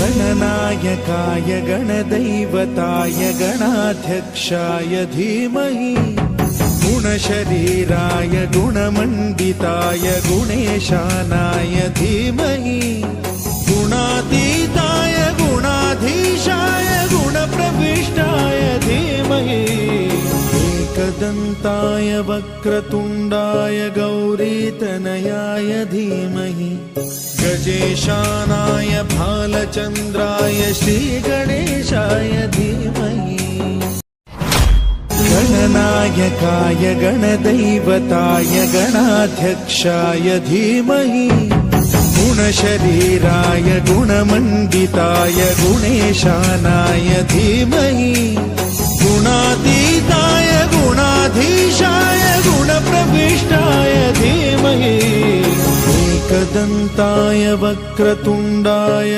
गणनायकाय गणदैवताय गणाध्यक्षाय धीमहि गुणशरीराय गुणमण्डिताय गुणेशानाय धीमहि गुणातीताय गुणाधीशाय गुणप्रविष्टाय धीमहि एकदन्ताय वक्रतुण्डाय गौरीतनयाय धीमहि गजेशानाय भालचन्द्राय श्रीगणेशाय धीमहि गणनायकाय गणदैवताय गणाध्यक्षाय धीमहि गुणशरीराय गुणमण्डिताय गुणेशानाय धीमहि गुणातीताय गुणाधीशाय गुणप्रविष्टाय धीमहि एकदन्ताय वक्रतुण्डाय